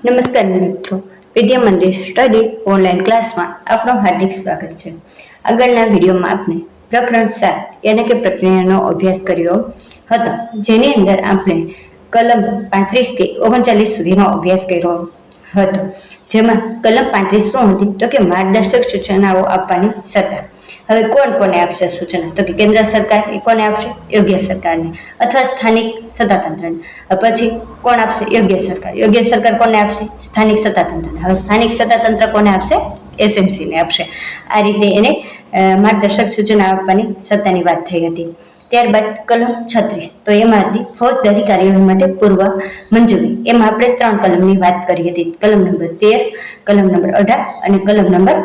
નમસ્કાર મિત્રો, Vidya Mandir study online ક્લાસમાં આપનું હાર્દિક સ્વાગત છે। આગળના વિડીયોમાં આપણે પ્રકરણ 7 એટલે કે પ્રક્રિયાનો અભ્યાસ કર્યો હતો, જેની અંદર આપણે કલમ 35 થી 39 સુધીનો અભ્યાસ કર્યો હતો। જેમાં કલમ 35 શું હતી તો કે માર્ગદર્શક સૂચનાઓ આપવાની સત્તા। હવે કોને આપશે સૂચના તો કે કેન્દ્ર સરકાર એ કોને આપશે? યોગ્ય સરકારને અથવા સ્થાનિક સત્તાતંત્રને। પછી કોણ આપશે? યોગ્ય સરકાર કોને આપશે? સ્થાનિક સત્તાતંત્રને। હવે સ્થાનિક સત્તાતંત્ર કોને આપશે? એસએમસી ને આપશે। આ રીતે એને માર્ગદર્શક સૂચના આપવાની સત્તાની વાત થઈ હતી। ત્યારબાદ કલમ 36 તો એમાં હતી ફોજદારી કાર્યવાહી માટે પૂર્વ મંજૂરી। એમાં આપણે 3 કલમની વાત કરી હતી, કલમ નંબર 13, કલમ નંબર 18 અને કલમ નંબર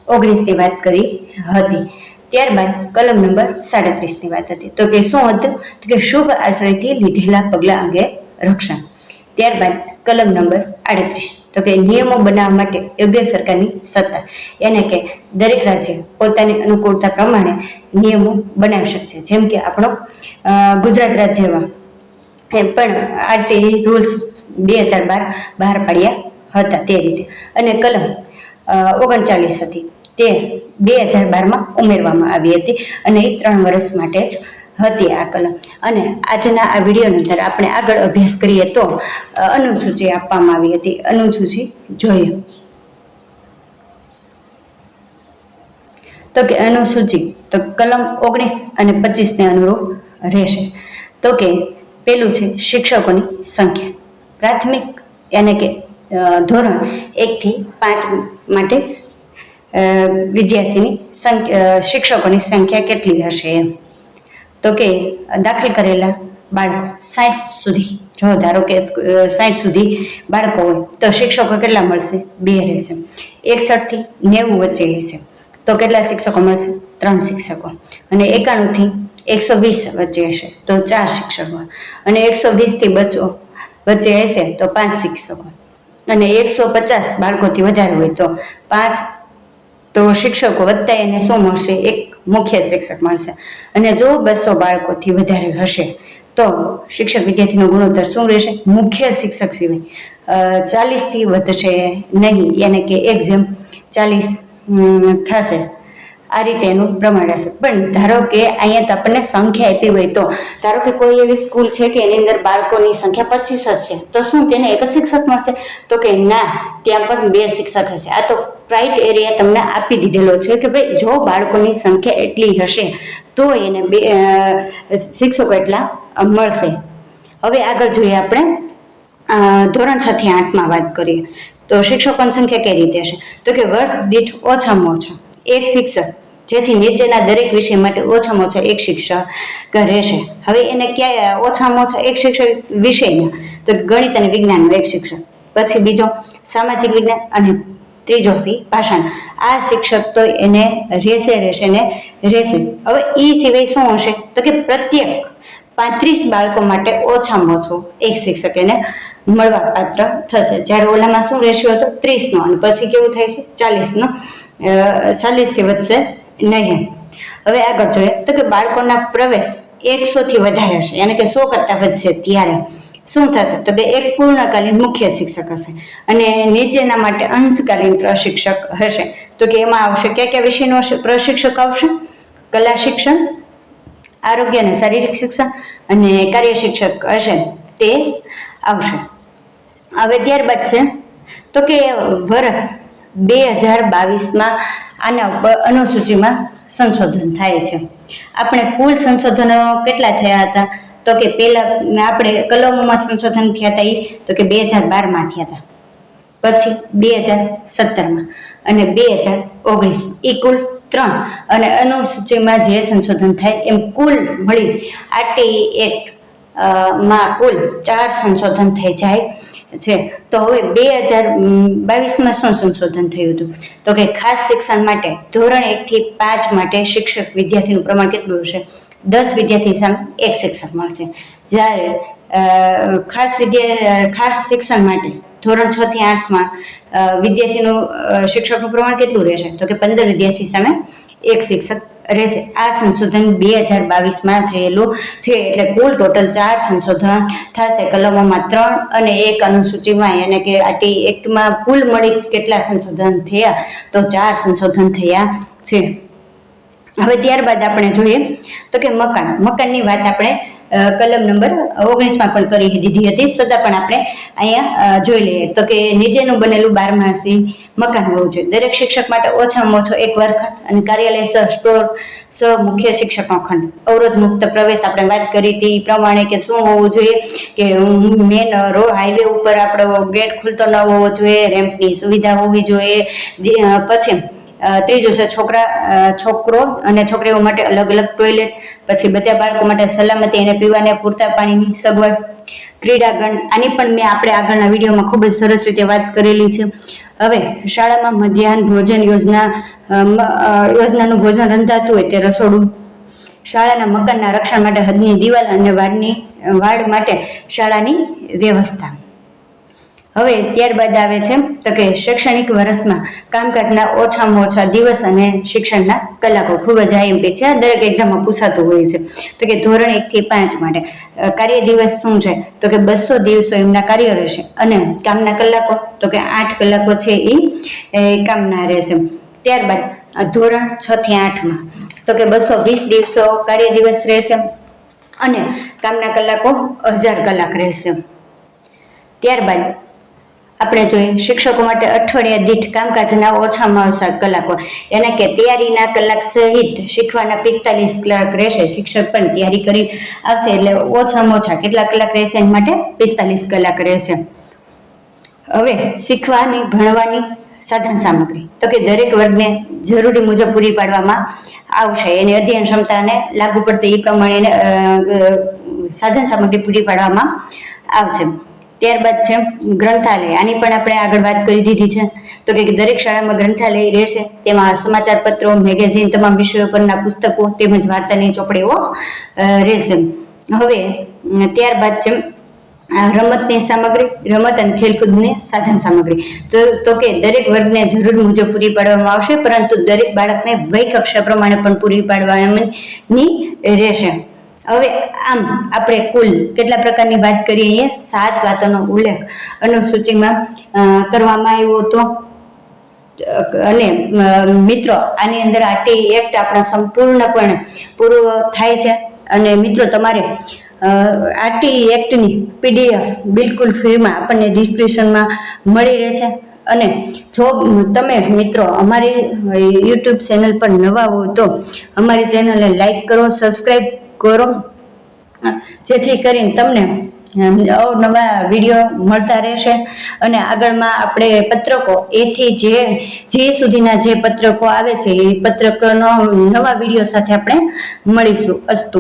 19 ની વાત કરી હતી। ત્યારબાદ કલમ નંબર 37 ની વાત હતી, તો કે શું હતું તો કે શુભ આશ્રયથી લીધેલા પગલા અંગે રક્ષણ। ત્યારબાદ કલમ નંબર 38 તો કે નિયમો બનાવવા માટે યોગ્ય સરકારની સત્તા, એને કે દરેક રાજ્ય પોતાની અનુકૂળતા પ્રમાણે નિયમો બનાવી શકશે। જેમ કે આપણો ગુજરાત રાજ્યમાં પણ આરટીઈ રૂલ્સ 2012 બહાર પાડ્યા હતા તે રીતે। અને કલમ 39 હતી તે 2012માં ઉમેરવામાં આવી હતી અને એ 3 વર્ષ માટે જ હતી આ કલમ। અને આજના આ વિડીયોની અંદર આપણે આગળ અભ્યાસ કરીએ તો અનુસૂચિ આપવામાં આવી હતી, અનુસૂચિ જોઈએ તો કે અનુસૂચિ તો કલમ 19 અને 25 ને અનુરૂપ રહેશે। તો કે પેલું છે શિક્ષકોની સંખ્યા, પ્રાથમિક એટલે કે ધોરણ 1 થી 5 માટે વિદ્યાર્થીની શિક્ષકોની સંખ્યા કેટલી હશે એમ। તો કે દાખલ કરેલા બાળકો 60 સુધી, જો ધારો કે 60 સુધી બાળકો હોય તો શિક્ષકો કેટલા મળશે? 2 રહેશે। 61 થી 90 વચ્ચે રહેશે તો કેટલા શિક્ષકો મળશે? 3 શિક્ષકો। અને 91 થી 120 વચ્ચે હશે તો 4 શિક્ષકો। અને 120 થી વચ્ચે હશે તો 5 શિક્ષકો। અને 150 બાળકોથી વધારે હોય તો 5 તો શિક્ષકો વત્તા એને શું મળશે? 1 મુખ્ય શિક્ષક મળશે। અને જો 200 બાળકોથી વધારે હશે તો શિક્ષક વિદ્યાર્થીનો ગુણોત્તર શું રહેશે? મુખ્ય શિક્ષક સિવાય 40 થી વધશે નહીં, એને કે 1:40 થશે। આ રીતે એનું પ્રમાણ રહેશે। પણ ધારો કે અહીંયા તો આપણને સંખ્યા આપી હોય તો ધારો કે કોઈ એવી સ્કૂલ છે કે એની અંદર બાળકોની સંખ્યા 25 જ છે તો શું તેને 1 જ શિક્ષક મળશે? તો કે ના, ત્યાં પણ 2 શિક્ષક હશે। આ તો ક્રાઇટેરિયા તમને આપી દીધેલો છે કે ભાઈ જો બાળકોની સંખ્યા એટલી હશે તો એને 2 શિક્ષકો એટલા મળશે। હવે આગળ જોઈએ આપણે ધોરણ 6 થી 8માં વાત કરીએ તો શિક્ષકોની સંખ્યા કઈ રીતે હશે? તો કે વર્ગ દીઠ ઓછામાં ઓછા 1 શિક્ષક, જેથી નીચેના દરેક વિષય માટે ઓછામાં ઓછા 1 શિક્ષક રહેશે। હવે એને ક્યાં ઓછામાં ઓછા 1 શિક્ષક વિષયના? તો ગણિત અને વિજ્ઞાનનો 1 શિક્ષક, પછી બીજો સામાજિક વિજ્ઞાન અને ત્રીજો ભાષાનો। આ શિક્ષક તો એને રહેશે ને રહેશે। હવે એ સિવાય શું હશે તો કે પ્રત્યેક 35 બાળકો માટે ઓછામાં ઓછો 1 શિક્ષક એને મળવા પાત્ર થશે। જ્યારે ઓલામાં શું રેશિયો હતો? 30 નો, અને પછી કેવું થાય છે? 40 નો, 40 થી વધશે નહીં। હવે આગળ જોઈએ તો કે બાળકોના પ્રવેશ 100 થી વધારે હશે, એટલે કે 100 કરતા વધશે ત્યારે શું થશે? તો કે 1 પૂર્ણકાલીન મુખ્ય શિક્ષક હશે અને નીચેના માટે અંશકાલીન પ્રશિક્ષક હશે। તો કે એમાં આવશે કયા વિષયનો પ્રશિક્ષક આવશે? કલા શિક્ષણ, આરોગ્ય અને શારીરિક શિક્ષણ અને કાર્ય શિક્ષક હશે તે આવશે। હવે ત્યારબાદ છે તો કે વર્ષ 2022માં આના ઉપર અનુસૂચિમાં સંશોધન થાય છે। આપણે કુલ સંશોધનો કેટલા થયા હતા? તો કે પહેલા આપણે કલમોમાં સંશોધન થયા હતા તો કે 2012માં થયા હતા, પછી 2017માં અને 2019 એ કુલ 3, અને અનુસૂચિમાં જે સંશોધન થાય એમ કુલ મળી આરટીઈ એક્ટ માં કુલ 4 સંશોધન થઈ જાય છે। તો હવે 2022માં શું સંશોધન થયું હતું? તો કે ખાસ શિક્ષણ માટે ધોરણ 1 થી 5 માટે શિક્ષક વિદ્યાર્થીનું પ્રમાણ કેટલું હશે? 10 વિદ્યાર્થી સામે 1 શિક્ષક મળશે। જ્યારે ખાસ શિક્ષણ માટે ધોરણ 6 થી 8માં વિદ્યાર્થીનું શિક્ષકનું પ્રમાણ કેટલું રહેશે? તો કે 15 વિદ્યાર્થી સામે 1 શિક્ષક રહેશે. આ સંશોધન 2022માં થયેલું છે. એટલે કુલ ટોટલ 4 સંશોધન થશે. કલમોમાં 3 અને 1 અનુસૂચિમાં, એટલે કે આરટી એક્ટમાં કુલ મળી કેટલા સંશોધન થયા? તો 4 સંશોધન થયા છે. હવે ત્યારબાદ આપણે જોઈએ તો કે મકાનની વાત આપણે કલમ નંબર 19માં પણ કરી દીધી હતી, છતાં પણ આપણે અહીંયા જોઈ લઈએ તો કે નીચેનું બનેલું 12માસી મકાન હોવું જોઈએ. દરેક શિક્ષક માટે ઓછામાં ઓછો એક વર્ગખંડ અને કાર્યાલય સ્ટોર મુખ્ય શિક્ષકનો ખંડ. અવરોધ મુક્ત પ્રવેશ આપણે વાત કરી હતી એ પ્રમાણે કે શું હોવું જોઈએ કે મેન રોડ હાઈવે ઉપર આપણો ગેટ ખુલતો ન હોવો જોઈએ, રેમ્પની સુવિધા હોવી જોઈએ. પછી ત્રીજું છે છોકરો અને છોકરીઓ માટે અલગ અલગ ટોયલેટ. પછી બધા બાળકો માટે સલામતી અને પીવાને પૂરતા પાણીની સગવડ. ક્રીડાગણ, આની પણ મેં આપણે આગળના વિડીયોમાં ખૂબ જ સરસ રીતે વાત કરેલી છે. હવે શાળામાં મધ્યાહન ભોજન યોજનાનું ભોજન રંધાતું હોય તે રસોડું. શાળાના મકાનના રક્ષણ માટે હદની દિવાલ અને વાડ માટે શાળાની વ્યવસ્થા. હવે ત્યારબાદ આવે છે તો કે શૈક્ષણિક વર્ષમાં કામકાજના ઓછામાં ઓછા દિવસ અને શિક્ષણના કલાકો. ખૂબ જ આઈએમપી છે, દરેક એક્ઝામમાં પૂછાતું હોય છે. તો કે ધોરણ 1 થી 5 માટે કાર્ય દિવસ શું છે? તો કે 200 દિવસો એમના કાર્ય રહેશે. અને કામના કલાકો તો કે 8 કલાકો છે એ કામના રહેશે. ત્યારબાદ ધોરણ 6 થી 8માં તો કે 220 દિવસો કાર્ય દિવસ રહેશે અને કામના કલાકો 1000 કલાક રહેશે. ત્યારબાદ આપણે જોઈએ શિક્ષકો માટે અઠવાડિયા દીઠ કામકાજના ઓછામાં ઓછા કલાકો, એને કે તૈયારીના કલાક સહિત શીખવાના 45 કલાક રહેશે. શિક્ષક પણ તૈયારી કરી આવશે એટલે ઓછામાં ઓછા કેટલા કલાક રહેશે? એના માટે 45 કલાક રહેશે. હવે શીખવાની ભણવાની સાધન સામગ્રી તો કે દરેક વર્ગને જરૂરી મુજબ પૂરી પાડવામાં આવશે. એની અધ્યયન ક્ષમતાને લાગુ પડતી એ પ્રમાણે સાધન સામગ્રી પૂરી પાડવામાં આવશે. ત્યારબાદ છે ગ્રંથાલય. આની પણ આપણે આગળ વાત કરી દીધી છે. તો કે દરેક શાળામાં ગ્રંથાલય રહેશે. તેમાં સમાચાર પત્રો, મેગેઝિન, તમામ વિષયો પરના પુસ્તકો તેમજ વાર્તાની ચોપડીઓ રહેશે. હવે ત્યારબાદ છે રમતની સામગ્રી, રમત અને ખેલકૂદની સાધન સામગ્રી. તો કે દરેક વર્ગને જરૂર મુજબ પૂરી પાડવામાં આવશે, પરંતુ દરેક બાળકને વય કક્ષા પ્રમાણે પણ પૂરી પાડવાની રહેશે. હવે આમ આપણે કુલ કેટલા પ્રકારની વાત કરીએ? 7 વાતોનો ઉલ્લેખ અનુસૂચિમાં કરવામાં આવ્યો હતો. અને મિત્રો આની અંદર આરટી એક્ટ આપણા સંપૂર્ણપણે પૂરો થાય છે. અને મિત્રો તમારે આરટી એક્ટની પીડીએફ બિલકુલ ફ્રીમાં આપણને ડિસ્ક્રિપ્શનમાં મળી રહેશે. અને જો તમે મિત્રો અમારી યુટ્યુબ ચેનલ પર નવા હો તો અમારી ચેનલને લાઈક કરો, સબસ્ક્રાઈબ કરો, જેથી કરીને તમને અવનવા વિડીયો મળતા રહેશે. અને આગળમાં આપણે પત્રકો એથી જે સુધીના જે પત્રકો આવે છે એ પત્રકોનો નવા વિડીયો સાથે આપણે મળીશું. અસ્તુ.